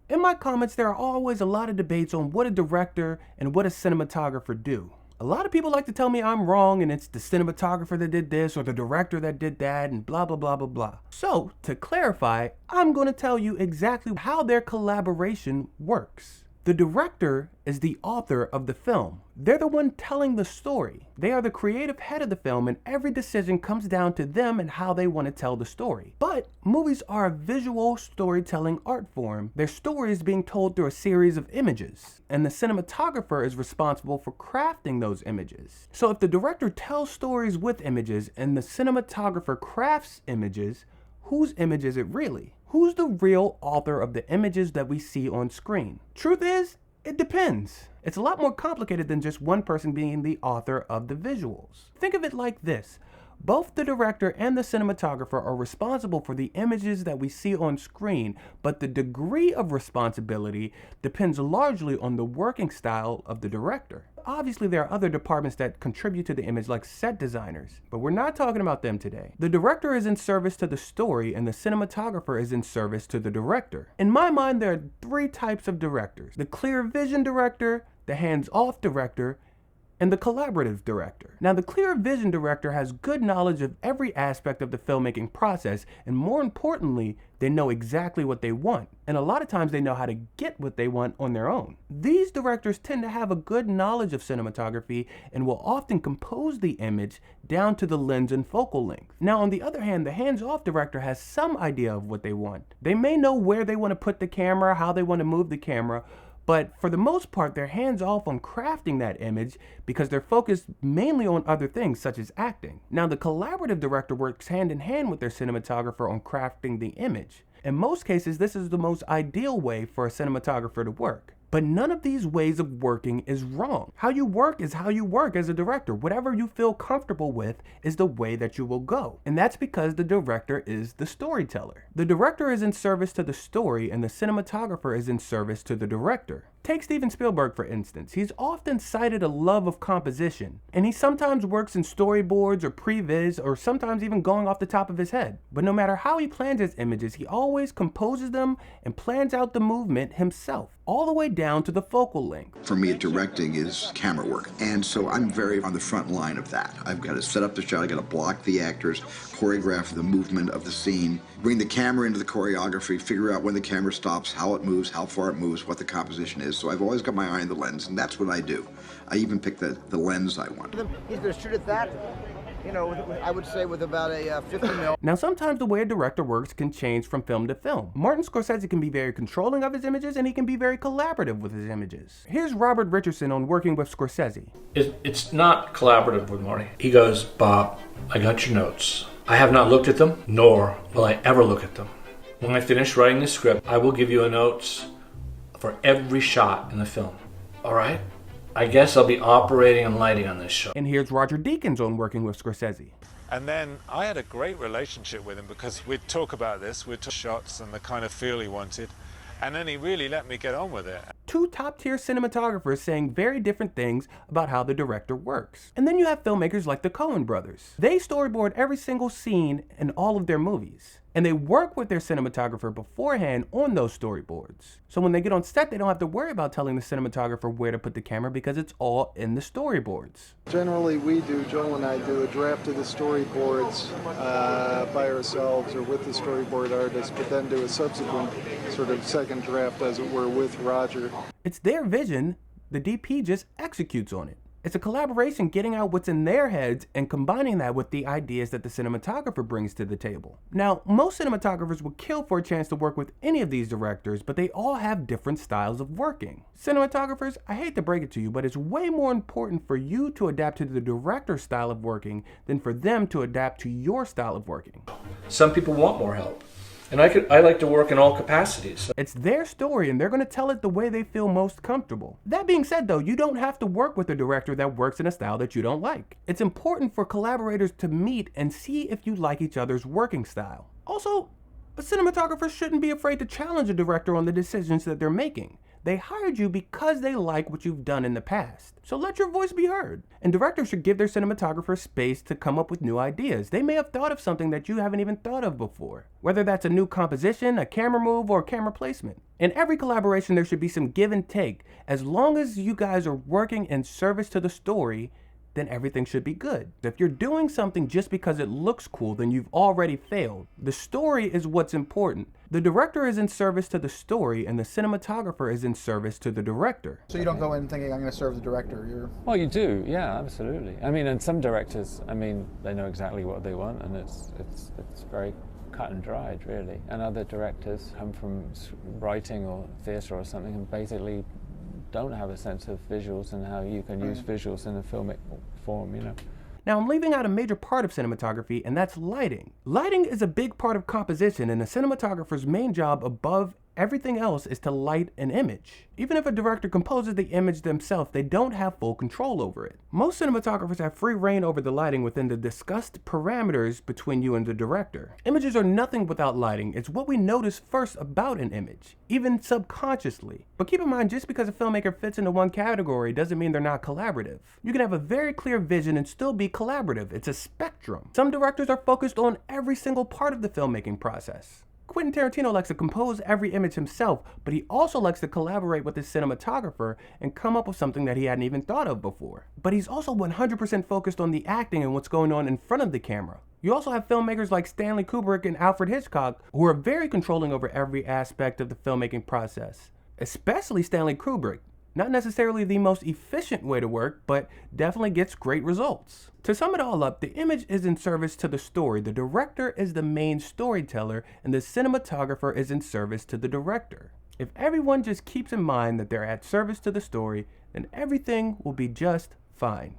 In my comments, there are always a lot of debates on what a director and what a cinematographer do. A lot of people like to tell me I'm wrong and it's the cinematographer that did this or the director that did that and blah blah blah blah blah. So, to clarify, I'm going to tell you exactly how their collaboration works. The director is the author of the film. They're the one telling the story. They are the creative head of the film, and every decision comes down to them and how they want to tell the story. But movies are a visual storytelling art form. Their story is being told through a series of images, and the cinematographer is responsible for crafting those images. So if the director tells stories with images and the cinematographer crafts images, whose image is it really? Who's the real author of the images that we see on screen? Truth is, it depends. It's a lot more complicated than just one person being the author of the visuals. Think of it like this. Both the director and the cinematographer are responsible for the images that we see on screen, but the degree of responsibility depends largely on the working style of the director. Obviously, there are other departments that contribute to the image, like set designers, but we're not talking about them today. The director is in service to the story, and the cinematographer is in service to the director. In my mind, there are three types of directors: the clear vision director, the hands-off director, and the collaborative director. Now, the clear vision director has good knowledge of every aspect of the filmmaking process, and more importantly, they know exactly what they want. And a lot of times they know how to get what they want on their own. These directors tend to have a good knowledge of cinematography and will often compose the image down to the lens and focal length. Now, on the other hand, the hands-off director has some idea of what they want. They may know where they want to put the camera, how they want to move the camera, but for the most part, they're hands-off on crafting that image because they're focused mainly on other things such as acting. Now, the collaborative director works hand in hand with their cinematographer on crafting the image. In most cases, this is the most ideal way for a cinematographer to work. But none of these ways of working is wrong. How you work is how you work as a director. Whatever you feel comfortable with is the way that you will go. And that's because the director is the storyteller. The director is in service to the story, and the cinematographer is in service to the director. Take Steven Spielberg, for instance. He's often cited a love of composition, and he sometimes works in storyboards or previs, or sometimes even going off the top of his head. But no matter how he plans his images, he always composes them and plans out the movement himself, all the way down to the focal length. For me, directing is camera work, and so I'm very on the front line of that. I've got to set up the shot, I've got to block the actors, choreograph the movement of the scene, bring the camera into the choreography, figure out when the camera stops, how it moves, how far it moves, what the composition is. So I've always got my eye on the lens, and that's what I do. I even pick the lens I want. He's going to shoot at that, you know, I would say with about a 50 mil. Now, sometimes the way a director works can change from film to film. Martin Scorsese can be very controlling of his images, and he can be very collaborative with his images. Here's Robert Richardson on working with Scorsese. It's not collaborative with Marty. He goes, "Bob, I got your notes. I have not looked at them, nor will I ever look at them. When I finish writing the script, I will give you a notes for every shot in the film. All right? I guess I'll be operating and lighting on this show." And here's Roger Deakins on working with Scorsese. And then I had a great relationship with him because we'd talk about this, we'd talk shots and the kind of feel he wanted, and then he really let me get on with it. Two top-tier cinematographers saying very different things about how the director works. And then you have filmmakers like the Coen brothers. They storyboard every single scene in all of their movies, and they work with their cinematographer beforehand on those storyboards. So when they get on set, they don't have to worry about telling the cinematographer where to put the camera because it's all in the storyboards. Generally, Joel and I do a draft of the storyboards by ourselves or with the storyboard artist, but then do a subsequent sort of second draft, as it were, with Roger. It's their vision, the DP just executes on it. It's a collaboration getting out what's in their heads and combining that with the ideas that the cinematographer brings to the table. Now, most cinematographers would kill for a chance to work with any of these directors, but they all have different styles of working. Cinematographers, I hate to break it to you, but it's way more important for you to adapt to the director's style of working than for them to adapt to your style of working. Some people want more help, and I like to work in all capacities. It's their story, and they're going to tell it the way they feel most comfortable. That being said, though, you don't have to work with a director that works in a style that you don't like. It's important for collaborators to meet and see if you like each other's working style. Also, a cinematographer shouldn't be afraid to challenge a director on the decisions that they're making. They hired you because they like what you've done in the past. So let your voice be heard. And directors should give their cinematographers space to come up with new ideas. They may have thought of something that you haven't even thought of before. Whether that's a new composition, a camera move, or camera placement. In every collaboration, there should be some give and take. As long as you guys are working in service to the story, then everything should be good. If you're doing something just because it looks cool, then you've already failed. The story is what's important. The director is in service to the story, and the cinematographer is in service to the director. So you don't go in thinking, I'm going to serve the director. Well, you do, yeah, absolutely. I mean, and some directors, I mean, they know exactly what they want, and it's very cut and dried, really. And other directors come from writing or theatre or something and basically don't have a sense of visuals and how you can use visuals in a filmic form, you know. Now, I'm leaving out a major part of cinematography, and that's lighting. Lighting is a big part of composition, and the cinematographer's main job above everything else is to light an image. Even if a director composes the image themselves, they don't have full control over it. Most cinematographers have free reign over the lighting within the discussed parameters between you and the director. Images are nothing without lighting. It's what we notice first about an image, even subconsciously. But keep in mind, just because a filmmaker fits into one category doesn't mean they're not collaborative. You can have a very clear vision and still be collaborative. It's a spectrum. Some directors are focused on every single part of the filmmaking process. Quentin Tarantino likes to compose every image himself, but he also likes to collaborate with his cinematographer and come up with something that he hadn't even thought of before. But he's also 100% focused on the acting and what's going on in front of the camera. You also have filmmakers like Stanley Kubrick and Alfred Hitchcock who are very controlling over every aspect of the filmmaking process, especially Stanley Kubrick. Not necessarily the most efficient way to work, but definitely gets great results. To sum it all up, the image is in service to the story, the director is the main storyteller, and the cinematographer is in service to the director. If everyone just keeps in mind that they're at service to the story, then everything will be just fine.